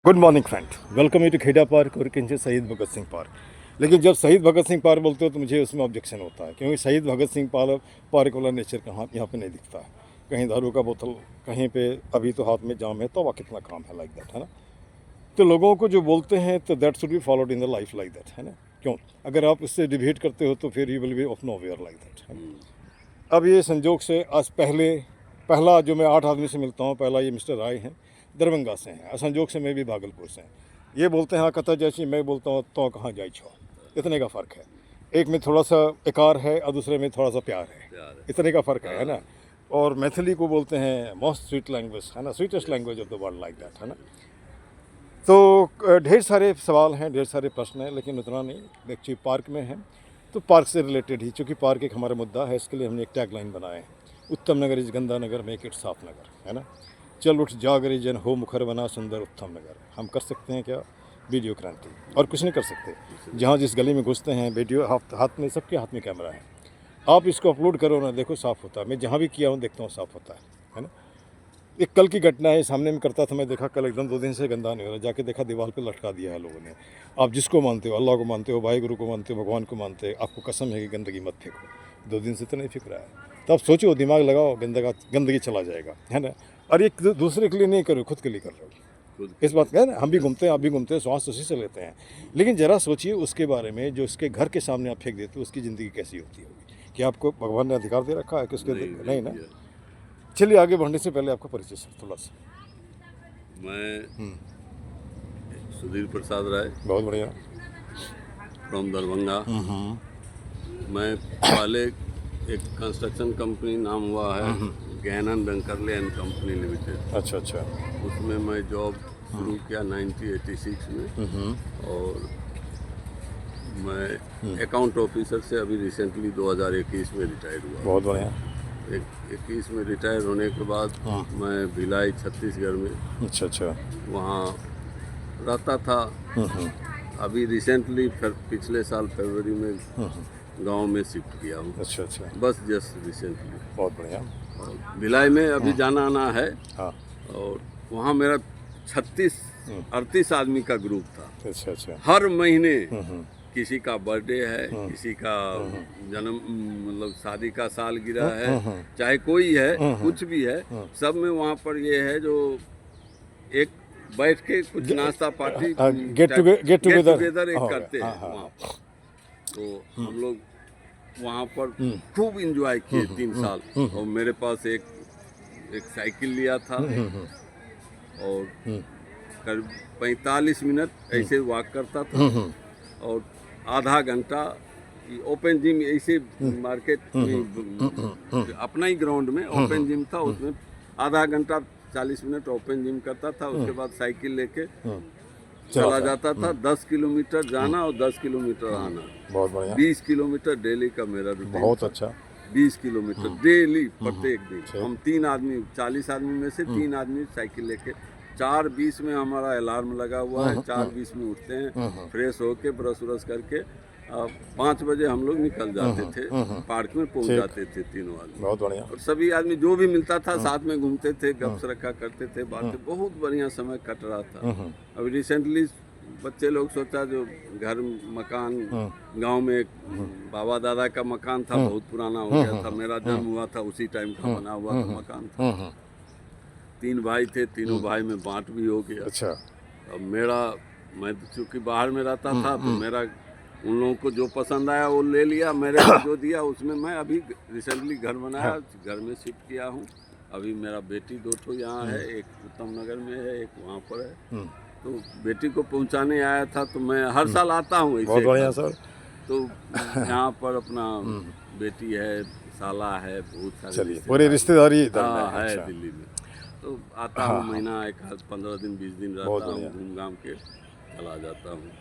Good morning friend, welcome you to Kheda park और किंचे शहीद भगत सिंह पार्क। लेकिन जब शहीद भगत सिंह पार्क बोलते हो तो मुझे उसमें ऑब्जेक्शन होता है, क्योंकि शहीद भगत सिंह पार्क वाला नेचर कहाँ यहाँ पे नहीं दिखता है। कहीं दारू का बोतल, कहीं पे अभी तो हाथ में जाम है, तो वह कितना काम है, लाइक दैट, है ना। तो लोगों को जो बोलते हैं तो that should be followed in the life like that, है ना। क्यों? अगर आप उससे डिबेट करते हो तो फिर you will be of nowhere like that, है ना। अब ये संजोग से आज पहला जो मैं 8 आदमी से मिलता हूँ, पहला ये मिस्टर राय हैं, दरभंगा से हैं। संजोग से मैं भी भागलपुर से हैं। ये बोलते हैं हाँ कथा जैसी, मैं बोलता हूँ तो कहाँ जाई छो। इतने का फ़र्क है, एक में थोड़ा सा इकार है और दूसरे में थोड़ा सा प्यार है, इतने का फ़र्क है ना। और मैथिली को बोलते हैं मोस्ट स्वीट लैंग्वेज, है ना, sweetest language of the world like that, है ना। तो ढेर सारे सवाल हैं, ढेर सारे प्रश्न हैं, लेकिन उतना नहीं। एक्चुअली पार्क में है तो पार्क से रिलेटेड ही, चूँकि पार्क एक हमारा मुद्दा है, इसके लिए हमने एक टैग लाइन बनाए हैं, उत्तम नगर इज गंदा नगर, मेक इट साफ नगर, है ना। चल उठ जागरे जन हो मुखर बना सुंदर उत्तम नगर। हम कर सकते हैं क्या? वीडियो क्रांति, और कुछ नहीं कर सकते। जहाँ जिस गली में घुसते हैं वीडियो, हाथ में, सबके हाथ में कैमरा है। आप इसको अपलोड करो ना, देखो साफ़ होता है। मैं जहाँ भी किया हूँ देखता हूँ साफ़ होता है ना। एक कल की घटना है, सामने में करता था, मैं देखा कल एकदम 2 दिन से गंदा नहीं हो रहा, जाके देखा दीवार पे लटका दिया है लोगों ने। आप जिसको मानते हो, अल्लाह को मानते हो, वाहिगुरु को मानते हो, भगवान को मानते हो, आपको कसम है कि गंदगी मत फेंको। 2 दिन से तो नहीं फेंक रहा है, तो आप सोचो, दिमाग लगाओ, गंदगी चला जाएगा, है ना। और ये दूसरे के लिए नहीं करो, खुद के लिए कर रहे हो। इस बात का है ना, हम भी घूमते हैं, आप भी घूमते हैं, श्वास उसी से लेते हैं। लेकिन ज़रा सोचिए उसके बारे में, जो उसके घर के सामने आप फेंक देते हो, उसकी ज़िंदगी कैसी होती होगी। कि आपको भगवान ने अधिकार दे रखा है कि उसके नहीं ना। चलिए आगे बढ़ने से पहले आपका परिचय सर थोड़ा सा। मैं सुधीर प्रसाद राय, बहुत बढ़िया। फ्रॉम दरभंगा। मैं पहले एक कंस्ट्रक्शन कंपनी नाम हुआ है गहनन वेंकरले एंड कंपनी लिमिटेड। अच्छा अच्छा। उसमें मैं जॉब शुरू किया 1986 में, और मैं अकाउंट ऑफिसर से अभी रिसेंटली 2021 में रिटायर्ड हुआ। बहुत बढ़िया। 21 में रिटायर होने के बाद मैं भिलाई छत्तीसगढ़ में अच्छा अच्छा। वहाँ रहता था। अभी रिसेंटली पिछले साल फरवरी में गांव में शिफ्ट किया हूँ। अच्छा अच्छा। बस जस्ट रिसेंटली। बहुत बढ़िया। और भिलाई में अभी जाना आना है। हाँ। और वहाँ मेरा 38 आदमी का ग्रुप था। अच्छा अच्छा। हर महीने किसी का बर्थडे है, किसी का जन्म, मतलब शादी का सालगिरह है, चाहे कोई है, कुछ भी है, सब में वहाँ पर ये है जो एक बैठ के कुछ नाश्ता पार्टी, गेट टुगेदर एक करते हैं वहाँ। तो हम लोग वहाँ पर खूब इंजॉय किए 3 साल। और मेरे पास एक साइकिल लिया था, और करीब 45 मिनट ऐसे वॉक करता था, और आधा घंटा ओपन जिम, ऐसे मार्केट में अपना ही ग्राउंड में ओपन जिम था, उसमें आधा घंटा 40 मिनट ओपन जिम करता था। उसके बाद साइकिल लेके चला जाता था। 10 किलोमीटर जाना और 10 किलोमीटर आना। बहुत बढ़िया। 20 किलोमीटर डेली का मेरा रूटीन। बहुत अच्छा। 20 किलोमीटर डेली प्रत्येक दिन। हम 3 आदमी, 40 आदमी में से 3 आदमी साइकिल लेके, 4:20 में हमारा अलार्म लगा हुआ है, 4:20 में उठते हैं, फ्रेश होके ब्रश व्रश करके 5 बजे हम लोग निकल जाते थे, पार्क में पहुंच जाते थे तीनों आदमी। बहुत बढ़िया। और सभी आदमी जो भी मिलता था साथ में घूमते थे, गप रखा करते थे, बातें, बहुत बढ़िया समय कट रहा था। अभी रिसेंटली बच्चे लोग सोचा, जो घर मकान गांव में एक बाबा दादा का मकान था, बहुत पुराना हो गया था, मेरा जन्म हुआ था उसी टाइम का बना हुआ था मकान था। 3 भाई थे, तीनों भाई में बांट भी हो गया। अच्छा। अब मैं चूँकि बाहर में रहता था, तो मेरा उन लोगों को जो पसंद आया वो ले लिया, मेरे को जो दिया उसमें मैं अभी रिसेंटली घर बनाया, घर में शिफ्ट किया हूँ। अभी मेरा बेटी 2 ठो यहाँ है, एक उत्तम नगर में है, एक वहाँ पर है। तो बेटी को पहुँचाने आया था, तो मैं हर साल आता हूँ। बहुत बढ़िया सर। तो यहाँ पर अपना बेटी है, साला है, बहुत सारे पूरी रिश्तेदारी है दिल्ली में। तो आता हूँ, महीना 15 दिन 20 दिन रहता हूँ, घूम घाम के चला जाता हूँ।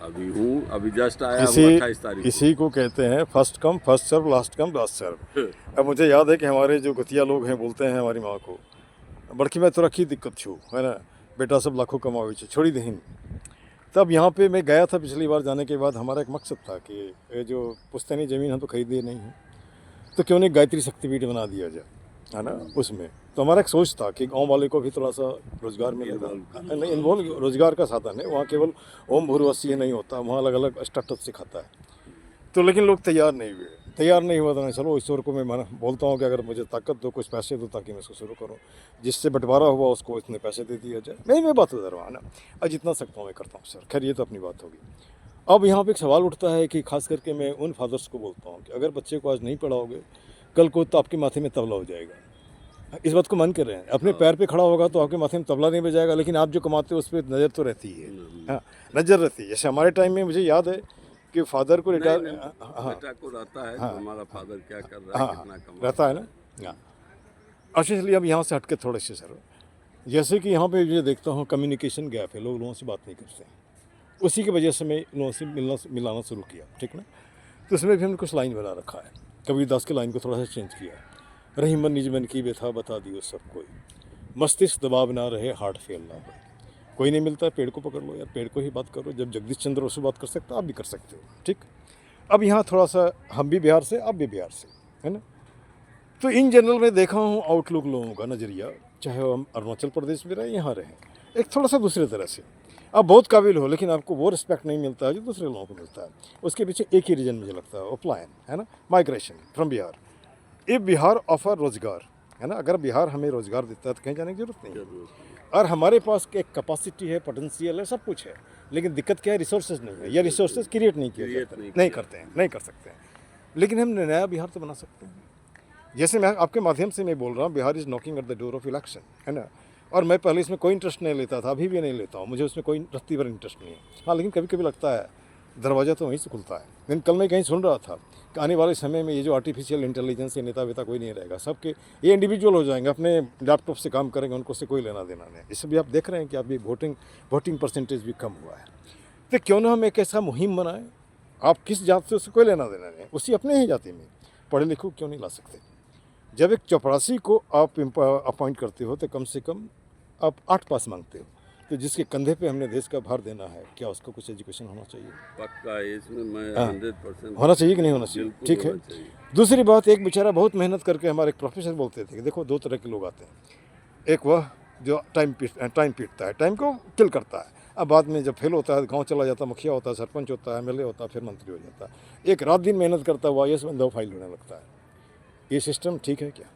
अभी जस्ट आया हूँ 28 तारीख। इसी को कहते हैं first come first serve, last come last serve. अब मुझे याद है कि हमारे जो गुतिया लोग हैं बोलते हैं हमारी माँ को, बड़की मैं तो रखी दिक्कत छू, है ना, बेटा सब लाखों कमावे छोड़ी दहीन। तब यहाँ पे मैं गया था पिछली बार जाने के बाद, हमारा एक मकसद था कि ये जो पुश्तैनी ज़मीन हम तो खरीदे नहीं है, तो क्यों नहीं गायत्री शक्तिपीठ बना दिया जाए, है ना। उसमें तो हमारा एक सोच था कि गांव वाले को भी थोड़ा सा रोजगार मिलेगा। नहीं, इन्वॉल्व रोजगार का साधन है वहाँ, केवल ओम भूर्वशीय नहीं होता, वहाँ अलग अलग स्टार्टअप सिखाता है। तो लेकिन लोग तैयार नहीं हुए, तैयार नहीं हुआ तो मैं चलो ईश्वर को मैं माना बोलता हूँ कि अगर मुझे ताकत दो, कुछ पैसे दो ताकि मैं इसको शुरू करूँ, जिससे बंटवारा हुआ उसको इतने पैसे दे दिया जाए। नहीं, मैं बात उधर वहाँ ना, आज जितना सकता हूँ मैं करता हूँ सर। खैर ये तो अपनी बात होगी। अब यहाँ पे एक सवाल उठता है कि खास करके मैं उन फादर्स को बोलता हूँ कि अगर बच्चे को आज नहीं पढ़ाओगे, कल को तो आपके माथे में तबला हो जाएगा। इस बात को मन कर रहे हैं, अपने पैर पे खड़ा होगा तो आपके माथे में तबला नहीं बजाएगा, लेकिन आप जो कमाते हो उस पर नज़र तो रहती है। हाँ, नज़र रहती है। जैसे हमारे टाइम में मुझे याद है कि फादर को रिटायर, हाँ बेटा को रहता है हाँ, कि हमारा फादर क्या कर रहा है, हाँ कितना कमा रहता है ना। हाँ, अच्छा इसलिए अब यहाँ से हट के थोड़े से सर, जैसे कि यहाँ पे ये देखता हूँ कम्युनिकेशन गैप है, लोग लोगों से बात नहीं करते हैं। उसी की वजह से मैं लोगों से मिलाना शुरू किया, ठीक ना। तो उसमें भी हमने कुछ लाइन बना रखा है, कबीरदास की लाइन को थोड़ा सा चेंज किया। रही मन निज मन की व्यथा बता दियो सब कोई, मस्तिष्क दबाव ना रहे हार्ट फेल ना हो। कोई नहीं मिलता है, पेड़ को पकड़ लो यार, पेड़ को ही बात करो। जब जगदीश चंद्र उससे बात कर सकते हो, आप भी कर सकते हो, ठीक। अब यहाँ थोड़ा सा हम भी बिहार से, आप भी बिहार से, है ना। तो इन जनरल मैं देखा हूँ आउटलुक लोगों का नज़रिया, चाहे हम अरुणाचल प्रदेश में रहें, यहाँ रहें, एक थोड़ा सा दूसरे तरह से। आप बहुत काबिल हो लेकिन आपको वो रिस्पेक्ट नहीं मिलता है जो दूसरे लोगों को मिलता है। उसके पीछे एक ही रीज़न मुझे लगता है, ओपलायन, है ना, माइग्रेशन फ्रॉम बिहार। ये बिहार ऑफर रोजगार, है ना। अगर बिहार हमें रोजगार देता है तो कहीं जाने की जरूरत नहीं है। और हमारे पास एक कैपेसिटी है, पोटेंशियल है, सब कुछ है, लेकिन दिक्कत क्या है, रिसोर्सेज नहीं है, या रिसोर्सेज क्रिएट नहीं किए जाते, नहीं करते हैं, नहीं कर सकते हैं। लेकिन हम नया बिहार तो बना सकते हैं। जैसे मैं आपके माध्यम से मैं बोल रहा हूँ, Bihar is knocking at the door of election, है ना। और मैं पहले इसमें कोई इंटरेस्ट नहीं लेता था, अभी भी नहीं लेता हूँ, मुझे उसमें कोई रत्ती भर इंटरेस्ट नहीं है। हाँ, लेकिन कभी कभी लगता है दरवाज़ा तो वहीं से खुलता है। लेकिन कल मैं कहीं सुन रहा था कि आने वाले समय में ये जो आर्टिफिशियल इंटेलिजेंस या नेता वेता कोई नहीं रहेगा, सबके ये इंडिविजुअल हो जाएंगे, अपने लैपटॉप से काम करेंगे, उनको से कोई लेना देना नहीं। इससे भी आप देख रहे हैं कि अभी वोटिंग परसेंटेज भी कम हुआ है। तो क्यों ना हम एक ऐसा मुहिम बनाएं, आप किस जात से उससे कोई लेना देना नहीं, उसी अपने ही जाति में पढ़े लिखो क्यों नहीं ला सकते। जब एक चपरासी को आप अपॉइंट करते हो तो कम से कम आप 8 पास मांगते हो। तो जिसके कंधे पे हमने देश का भार देना है, क्या उसका कुछ एजुकेशन होना चाहिए? पक्का है, इसमें मैं 100% होना चाहिए कि नहीं होना चाहिए? ठीक है। दूसरी बात, एक बेचारा बहुत मेहनत करके, हमारे एक प्रोफेसर बोलते थे कि देखो 2 तरह के लोग आते हैं। एक वह जो टाइम पीटता है, टाइम को किल करता है, अब बाद में जब फेल होता है, गाँव चला जाता है, मुखिया होता है, सरपंच होता है, MLA होता है, फिर मंत्री हो जाता है। एक रात दिन मेहनत करता हुआ IAS में 2 फाइल होने लगता है। ये सिस्टम ठीक है क्या?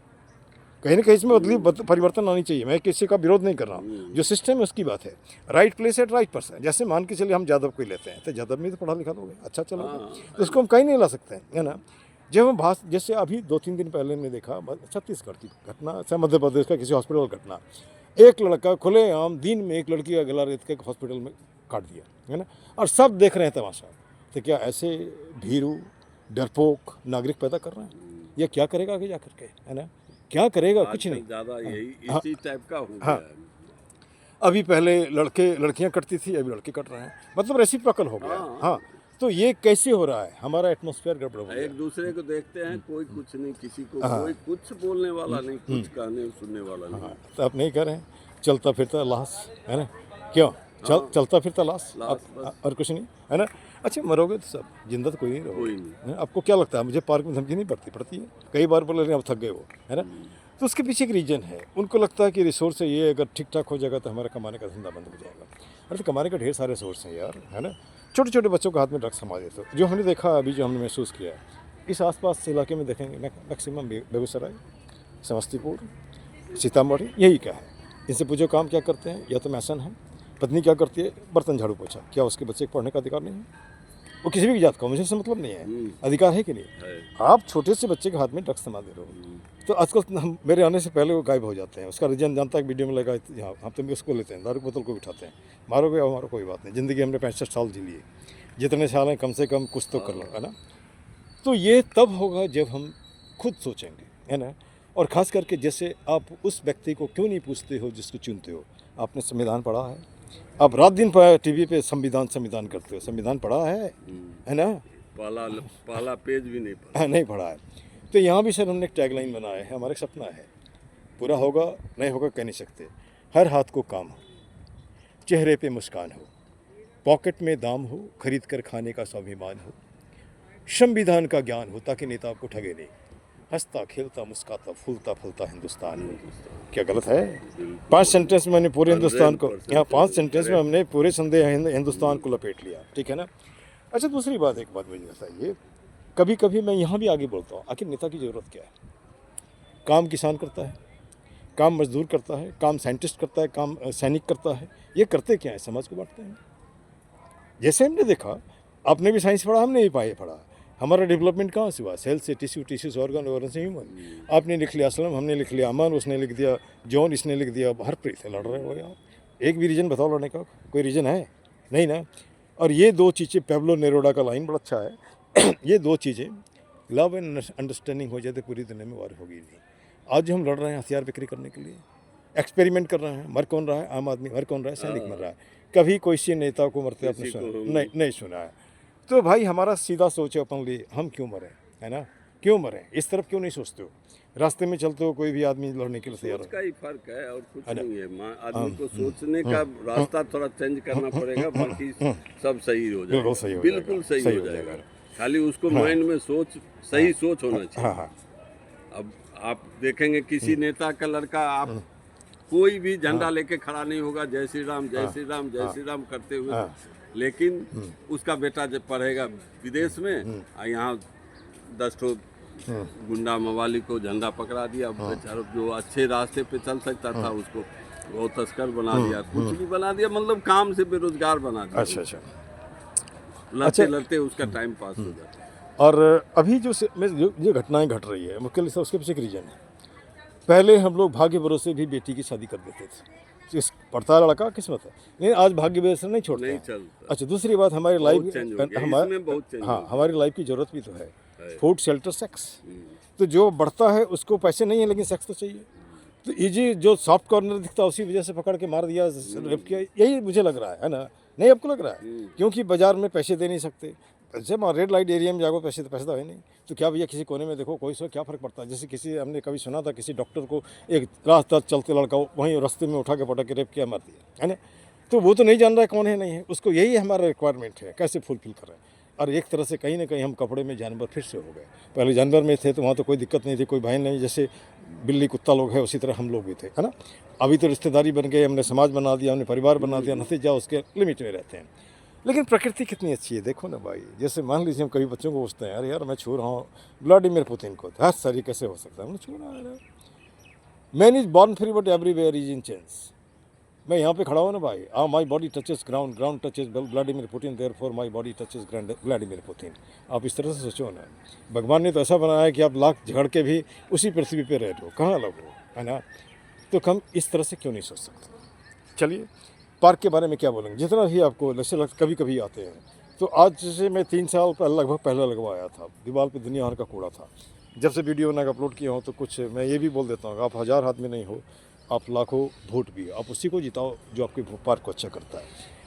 कहीं ना कहीं इसमें परिवर्तन आनी चाहिए। मैं किसी का विरोध नहीं कर रहा हूँ, जो सिस्टम है उसकी बात है। Right place at right person. जैसे मान के चलिए हम यादव को ही लेते हैं, तो यादव में तो पढ़ा लिखा लोग अच्छा चला, तो उसको हम कहीं नहीं ला सकते हैं, है ना। जब हम जैसे अभी 2-3 दिन पहले हमने देखा छत्तीसगढ़ की घटना, अच्छा मध्य प्रदेश का किसी हॉस्पिटल का घटना, एक लड़का खुलेआम दिन में एक लड़की का गला रेत के हॉस्पिटल में काट दिया, है ना, और सब देख रहे हैं तमाशा। तो क्या ऐसे भीरू डरपोक नागरिक पैदा कर रहे हैं? या क्या करेगा आगे जा करके, है ना, क्या करेगा? कुछ नहीं। ज़्यादा यही इसी टाइप का हो गया है। अभी पहले लड़कियां कटती थी, अभी लड़के कट रहे हैं, मतलब रेसिप्रोकल हो गया। हाँ, तो ये कैसे हो रहा है? हमारा एटमॉस्फेयर गड़बड़ हो गया। एक दूसरे को देखते हैं, कोई कुछ नहीं, किसी को कोई कुछ बोलने वाला नहीं, कुछ कहने सुनने वाला नहीं। तो आप नहीं कर रहे हैं, चलता फिरता लाश, है ना, क्यों चलता फिरता लाश, और कुछ नहीं, है ना। अच्छा, मरोगे तो सब, जिंदा तो कोई नहीं रहोगे। कोई नहीं। आपको क्या लगता है? मुझे पार्क में धमकी नहीं पड़ती है, कई बार बोले अब थक गए वो, है ना। तो उसके पीछे एक रीजन है, उनको लगता है कि रिसोर्स है ये, अगर ठीक ठाक हो जाएगा तो हमारा कमाने का धंधा बंद हो जाएगा। अरे तो कमाने का ढेर सारे सोर्स हैं यार, है ना। छोटे छोटे बच्चों के हाथ में ड्रग्स थमा देते हो, जो हमने देखा अभी, जो हमने महसूस किया इस आसपास इलाके में देखेंगे मैक्सिमम बेगूसराय, समस्तीपुर, सीतामढ़ी, यही क्या है। इनसे पूछो काम क्या करते हैं, या तो मैसन है, पत्नी क्या करती है, बर्तन झाड़ू पोछा। क्या उसके बच्चे को पढ़ने का अधिकार नहीं है? वो किसी भी जात का, मुझे इससे मतलब नहीं है, अधिकार है कि नहीं है? आप छोटे से बच्चे के हाथ में ड्रग्स थमा दे रहे हो। तो आजकल मेरे आने से पहले वो गायब हो जाते हैं। उसका रीजन जानता है, वीडियो में लगा यहाँ, हम तो उसको लेते हैं, दारू की बोतल को उठाते हैं, मारोगे और मारो कोई बात नहीं, ज़िंदगी हमने 65 साल जी लिए, जितने साल हैं कम से कम कुछ तो कर लो, है ना। तो ये तब होगा जब हम खुद सोचेंगे, है ना। और ख़ास करके जैसे आप उस व्यक्ति को क्यों नहीं पूछते हो जिसको चुनते हो? आपने संविधान पढ़ा है? आप रात दिन टीवी पे संविधान करते हो, संविधान पढ़ा है ना? पहला पेज भी नहीं पढ़ा। नहीं पढ़ा है। तो यहाँ भी सर हमने एक टैगलाइन बनाया है, हमारा एक सपना है, पूरा होगा नहीं होगा कह नहीं सकते। हर हाथ को काम हो, चेहरे पे मुस्कान हो, पॉकेट में दाम हो, खरीद कर खाने का स्वाभिमान हो, संविधान का ज्ञान हो ताकि नेता आपको ठगे नहीं, हंसता खेलता मुस्कुराता फूलता फलता हिंदुस्तान क्या गलत है? 5 सेंटेंस में मैंने पूरे हिंदुस्तान को, यहाँ 5 सेंटेंस में हमने पूरे संदेह हिंदुस्तान को लपेट लिया, ठीक है ना? अच्छा, दूसरी बात, एक बात मुझे बताइए, कभी कभी मैं यहाँ भी आगे बोलता हूँ, आखिर नेता की ज़रूरत क्या है? काम किसान करता है, काम मजदूर करता है, काम साइंटिस्ट करता है, काम सैनिक करता है, ये करते क्या है? समाज को बांटते हैं। जैसे हमने देखा, आपने भी साइंस पढ़ा, हमने भी पढ़ा, हमारा डेवलपमेंट कहाँ से हुआ? सेल से टिश्यू, टिश्यू से ऑर्गन, ऑर्गन से ह्यूमन। आपने लिख लिया असलम, हमने लिख लिया अमन, उसने लिख दिया जॉन, इसने लिख दिया हरप्रीत से लड़ रहे हो आप। एक भी रीज़न बताओ लड़ने का? कोई रीज़न है? नहीं ना। और ये दो चीज़ें, पेब्लो नेरोडा का लाइन बड़ा अच्छा है ये दो चीज़ें लव एंड अंडरस्टैंडिंग हो जाए तो पूरी दुनिया में वार होगी नहीं। आज हम लड़ रहे हैं हथियार बिक्री करने के लिए, एक्सपेरिमेंट कर रहे हैं, मर कौन रहा है? आम आदमी मर कौन रहा है? सैनिक मर रहा है। कभी कोई सी नेता को मरते आपने सुना? नहीं सुना है। तो भाई हमारा सीधा सोच है अपन लिए, हम क्यों मरें, है ना? क्यों मरें? इस तरफ क्यों नहीं सोचते हो? रास्ते में चलते हो, कोई भी आदमी लड़ने के लिए तैयार सोच का ही फर्क है और कुछ नहीं है। आदमी को सोचने का रास्ता थोड़ा चेंज करना पड़ेगा, बाकी सब सही हो जाएगा, बिल्कुल सही हो बिल्कुल सही हो जाएगा। खाली उसको माइंड में सही सोच होना चाहिए। हाँ हाँ। अब आप देखेंगे किसी नेता का लड़का, आप कोई भी झंडा लेके खड़ा नहीं होगा, जय श्री राम जय श्री राम जय श्री राम करते हुए, लेकिन उसका बेटा जब पढ़ेगा विदेश में, यहाँ 10 ठो गुंडा मवाली को झंडा पकड़ा दिया, बेचारा जो अच्छे रास्ते पे चल सकता था उसको वो तस्कर बना दिया, कुछ भी बना दिया, मतलब काम से बेरोजगार बना दिया। अच्छा। लड़ते लड़ते उसका टाइम पास हो जाता है। और अभी जो घटनाएं घट रही है, मुख्य रूप से उसके पीछे एक रीजन है। पहले हम लोग भाग्य भरोसे भी बेटी की शादी कर देते थे, इस पढ़ता लड़का किस्मत है, लेकिन आज भाग्य भरोसे नहीं छोड़ते नहीं हैं। चलता। अच्छा, दूसरी बात, हमारी लाइफ बहुत हाँ, हमारी लाइफ की जरूरत भी तो है, फूड शेल्टर सेक्स। तो जो बढ़ता है उसको पैसे नहीं है लेकिन सेक्स तो चाहिए, तो इजी जो सॉफ्ट कॉर्नर दिखता है उसी वजह से पकड़ के मार दिया, रेप किया, यही मुझे लग रहा है ना? नहीं आपको लग रहा है? क्योंकि बाजार में पैसे दे नहीं सकते, जब रेड लाइट एरिया में जाओ पैसे तो है नहीं, तो क्या भैया किसी कोने में देखो, कोई सो क्या फ़र्क पड़ता है? जैसे किसी, हमने कभी सुना था किसी डॉक्टर को एक रास्ता चलते लड़का वहीं रास्ते में उठा के पटक के रेप किया, मार दिया, है ना? तो वो तो नहीं जान रहा है कौन है नहीं है, उसको यही हमारा रिक्वायरमेंट है, कैसे फुलफिल कर रहे हैं। और एक तरह से कहीं ना कहीं हम कपड़े में जानवर फिर से हो गए। पहले जानवर में थे तो वहाँ तो कोई दिक्कत नहीं थी, कोई भय नहीं, जैसे बिल्ली कुत्ता लोग है उसी तरह हम लोग भी थे, है ना? अभी तो रिश्तेदारी बन गए, हमने समाज बना दिया, हमने परिवार बना दिया, नतीजा उसके लिमिट में रहते हैं। लेकिन प्रकृति कितनी अच्छी है, देखो ना भाई। जैसे मान लीजिए हम कभी बच्चों को पूछते हैं, अरे यार मैं छू रहा हूँ व्लादिमीर पुतिन को, हर सारी कैसे हो सकता है? हमने छू रहा है। Man is born free but everywhere is in change. मैं यहाँ पे खड़ा हूँ ना भाई, my body touches ground, ground touches Vladimir Putin, therefore my body touches Vladimir Putin. आप इस तरह से सोचो ना, भगवान ने तो ऐसा बनाया है कि आप लाख झगड़ के भी उसी पृथ्वी पे रह लो, कहाँ अलग हो, है ना? तो हम इस तरह से क्यों नहीं सोच सकते? चलिए, पार्क के बारे में क्या बोलेंगे? जितना भी आपको लक्ष्य कभी कभी आते हैं, तो आज से मैं 3 साल लगभग पहले लगवाया था, दीवार पे दुनिया भर का कूड़ा था। जब से वीडियो मैंने अपलोड किया हूँ तो कुछ मैं ये भी बोल देता हूँ, आप 1000 हाथ में नहीं हो, आप लाखों वोट भी, आप उसी को जिताओ जो आपके पार्क को अच्छा करता है।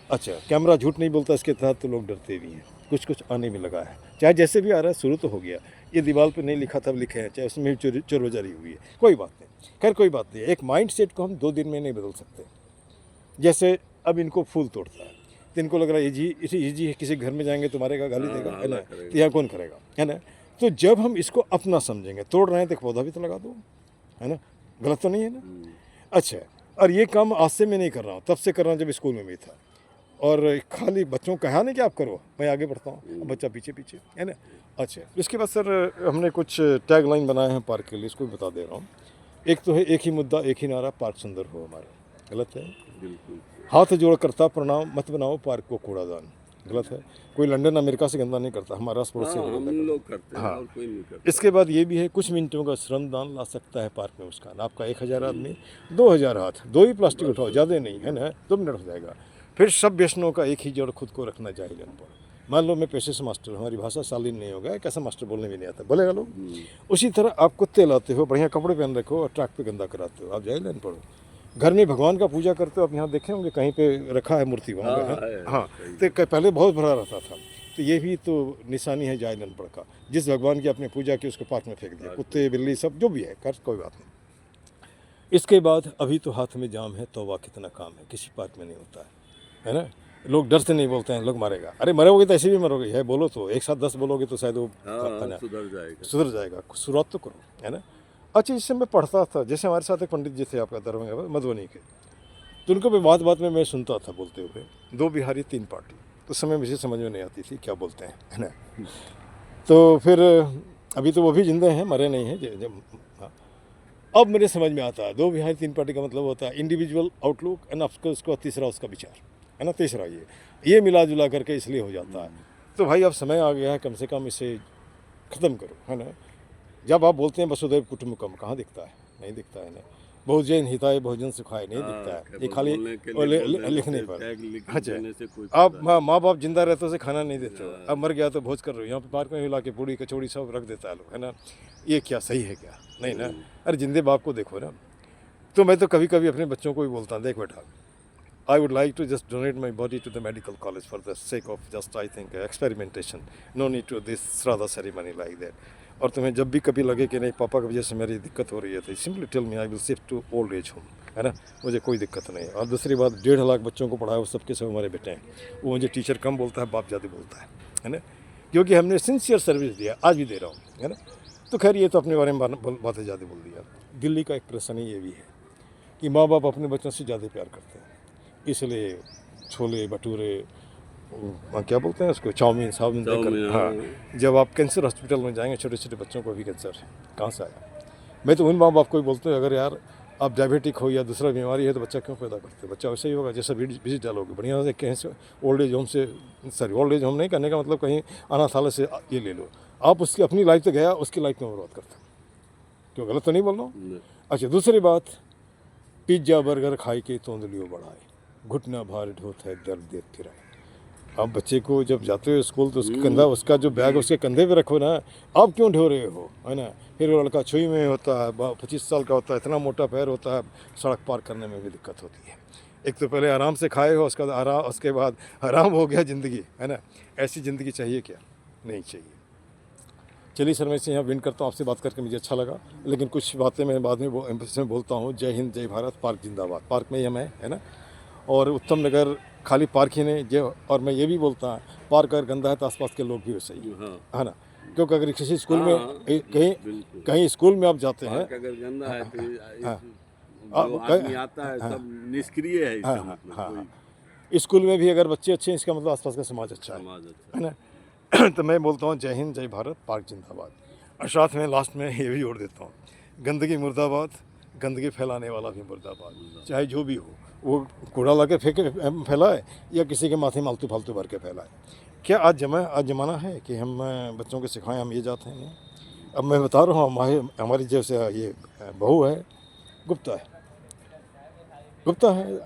अच्छा, कैमरा झूठ नहीं बोलता, इसके तहत तो लोग डरते भी हैं, कुछ आने में लगा है, चाहे जैसे भी आ रहा है, शुरू तो हो गया। ये दीवार पे नहीं लिखा तब लिखे हैं, चाहे उसमें भी चोरबाजारी हुई है, कोई बात नहीं, खैर कोई बात नहीं। एक माइंड सेट को हम 2 दिन में नहीं बदल सकते। जैसे अब इनको फूल तोड़ता है तो इनको लग रहा है ईजी है, किसी घर में जाएंगे तो मारेगा, गाली देगा, है ना? तो यहाँ कौन करेगा, है ना? तो जब हम इसको अपना समझेंगे, तोड़ रहे हैं तो एक पौधा भी तो लगा दो, है ना? गलत तो नहीं है ना? अच्छा, और ये काम आज से मैं नहीं कर रहा हूँ, तब से कर रहा हूँ जब स्कूल में भी था। और खाली बच्चों को कहा नहीं कि आप करो, मैं आगे बढ़ता हूँ, बच्चा पीछे पीछे, है ना? अच्छा, इसके बाद सर हमने कुछ टैग लाइन बनाए हैं पार्क के लिए, इसको भी बता दे रहा हूँ। एक तो है एक ही मुद्दा एक ही नारा, पार्क सुंदर हो हमारा, गलत है। बिल्कुल। हाथ जोड़ करता प्रणाम, मत बनाओ पार्क को कूड़ादान, गलत है। कोई लंदन अमेरिका से गंदा नहीं करता, हमारा पड़ोसी हम लोग करते हैं और कोई नहीं करता। इसके बाद ये भी है, कुछ मिनटों का श्रमदान ला सकता है पार्क में मुस्कान। आपका 1000 आदमी, 2000 हाथ, 2 ही प्लास्टिक उठाओ, ज़्यादा नहीं, है ना? 2 मिनट हो जाएगा। फिर सब व्यसनों का एक ही जड़ खुद को रखना चाहिए पर। मान लो मैं पेशे से मास्टर, हमारी भाषा शालीन नहीं होगा, कैसा मास्टर बोलने भी नहीं आता, बोलेगा लोग। उसी तरह आप कुत्ते लाते हो, बढ़िया कपड़े पहन रखो और ट्रैक पे गंदा कराते हो, आप जाए लाइन पढ़ो। घर में भगवान का पूजा करते हो, आप यहाँ देखे होंगे कहीं पे रखा है मूर्ति वहाँ पे, हाँ, तो पहले बहुत भरा रहता था, तो ये भी तो निशानी है जाहिल अनपढ़ का। जिस भगवान की आपने पूजा की उसको पार्क में फेंक दिया, कुत्ते बिल्ली सब जो भी है, कर कोई बात नहीं। इसके बाद अभी तो हाथ में जाम है, तौबा कितना काम है, किसी पार्क में नहीं होता है ना? लोग डर से नहीं बोलते हैं, लोग मारेगा। अरे मरोगे तो ऐसे भी मरोगे, है बोलो तो एक साथ 10 बोलोगे तो शायद वो है ना, सुधर जाएगा। सुधर जाएगा। शुरुआत तो करो, है ना। अच्छा, इससे मैं पढ़ता था, जैसे हमारे साथ एक पंडित जी थे आपका दरभंगा में, मधुबनी के, तो उनको भी बात बात में मैं सुनता था बोलते हुए, 2 बिहारी 3 पार्टी। तो उस समय मुझे समझ में नहीं आती थी क्या बोलते हैं, है ना। तो फिर अभी तो वो भी जिंदे हैं, मरे नहीं हैं। जब हाँ, अब मेरे समझ में आता है 2 बिहारी 3 पार्टी का मतलब होता है इंडिविजुअल आउटलुक एंड ऑफकोर्स उसका तीसरा उसका विचार, है ना। तीसरा ये मिला जुला करके इसलिए हो जाता है। तो भाई अब समय आ गया है, कम से कम इसे ख़त्म करो, है ना। जब आप बोलते हैं वसुधैव कुटुंबकम, कहाँ दिखता है? नहीं दिखता है ना। बहुजन हिताय बहुजन सुखाय नहीं दिखता है, ये खाली लिखने पर। अच्छा, आप माँ बाप जिंदा रहते उसे खाना नहीं देते हो, अब मर गया तो भोज कर रहे हो। यहाँ पे पार्क में हिला के पूड़ी कचौड़ी सब रख देता है लोग, है ना। ये क्या सही है क्या? नहीं ना। अरे जिंदे बाप को देखो ना। तो मैं तो कभी कभी अपने बच्चों को भी बोलता हूँ, देख बेटा, I would like to just donate my body to the medical college for the sake of just, I think, experimentation. No need to this Shraddha ceremony like that. और तुम्हें जब भी कभी लगे कि नहीं पापा की वजह से मेरी दिक्कत हो रही है, तो simply tell me, I will shift to old age home, है ना। मुझे कोई दिक्कत नहीं है। और दूसरी बात, 1.5 लाख बच्चों को पढ़ाया, वो सबके सब हमारे बेटे हैं। वो मुझे टीचर कम बोलता है, बाप ज़्यादा बोलता है ना। क्योंकि हमने सिंसियर सर्विस दिया, आज भी दे रहा हूँ, है ना। तो खैर ये तो अपने बारे में बातें ज़्यादा बोल दिया। दिल्ली का एक परेशानी ये भी है कि माँ बाप अपने बच्चों से ज़्यादा प्यार करते हैं, इसलिए छोले भटूरे, क्या बोलते हैं उसको, चाउमीन देकर। हाँ, जब आप कैंसर हॉस्पिटल में जाएंगे, छोटे छोटे बच्चों को भी कैंसर है, कहाँ से आया? मैं तो उन माँ बाप को ही बोलता हूँ, अगर यार आप डायबिटिक हो या दूसरा बीमारी है तो बच्चा क्यों पैदा करते हो? बच्चा वैसे ही होगा जैसा विजिट डालोगे, बढ़िया से कहीं से ओल्ड एज होम से, सॉरी ओल्ड एज होम नहीं करने का मतलब कहीं अनाथालय से ये ले लो। आप उसकी अपनी लाइफ तो गया, उसकी लाइफ में बर्बाद करते हो। क्यों, गलत तो नहीं बोल रहा हूँ? अच्छा, दूसरी बात, पिज्जा बर्गर खाई के तोंदलियों बढ़ाए, घुटना भार ढोत है दर्द देखते रहे। आप बच्चे को जब जाते हो स्कूल तो उसके कंधा, उसका जो बैग उसके कंधे पे रखो ना, आप क्यों ढो रहे हो, है ना। फिर वो लड़का छुई में होता है, 25 साल का होता है, इतना मोटा पैर होता है, सड़क पार करने में भी दिक्कत होती है। एक तो पहले आराम से खाए हो, उसके बाद आराम हो गया ज़िंदगी, है ना। ऐसी ज़िंदगी चाहिए क्या? नहीं चाहिए। चलिए सर, मैं इसे यहाँ विन करता हूँ। आपसे बात करके मुझे अच्छा लगा, लेकिन कुछ बातें मैं बाद में इसमें बोलता हूँ। जय हिंद, जय भारत, पार्क जिंदाबाद। पार्क में ही हम है ना। और उत्तम नगर खाली पार्क ही नहीं, जो, और मैं ये भी बोलता हूँ, पार्क अगर गंदा है तो आसपास के लोग भी वैसे ही, है ना। क्योंकि अगर किसी स्कूल में कहीं स्कूल में आप जाते हैं, अगर गंदा है तो जो आदमी आता है सब निष्क्रिय है, इसका मतलब स्कूल में भी अगर बच्चे अच्छे हैं, इसका मतलब आसपास का समाज अच्छा है ना। तो मैं बोलता हूँ जय हिंद, जय भारत, पार्क जिंदाबाद। और साथ में लास्ट में ये भी जोड़ देता हूँ, गंदगी मुर्दाबाद, गंदगी फैलाने वाला भी मुर्दाबाद। चाहे जो भी हो, वो कूड़ा ला के फैलाए या किसी के माथे मालतू फालतू भर के फैलाए। क्या आज ज़माना है कि हम बच्चों को सिखाएं हम ये जाते हैं? अब मैं बता रहा हूँ, हमारी जैसे ये बहू है, गुप्ता है।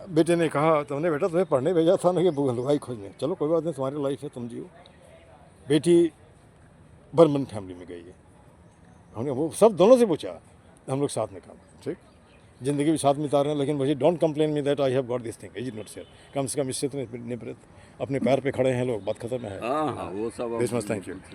बेटे ने कहा, तुमने बेटा तुम्हें पढ़ने भेजा था ना कि लुगाई खोजने, चलो कोई बात नहीं, तुम्हारी लाइफ है, तुम जियो। बेटी बर्मन फैमिली में गई है, हमने वो सब दोनों से पूछा, हम लोग साथ में काम, ठीक, ज़िंदगी भी साथ में उतार रहे हैं। लेकिन मुझे don't complain me that I have got this thing, is it not share. कम से कम इससे तो निवृत्त, अपने पैर पे खड़े हैं लोग, बात खत्म है। हाँ, वो सब। Thank you.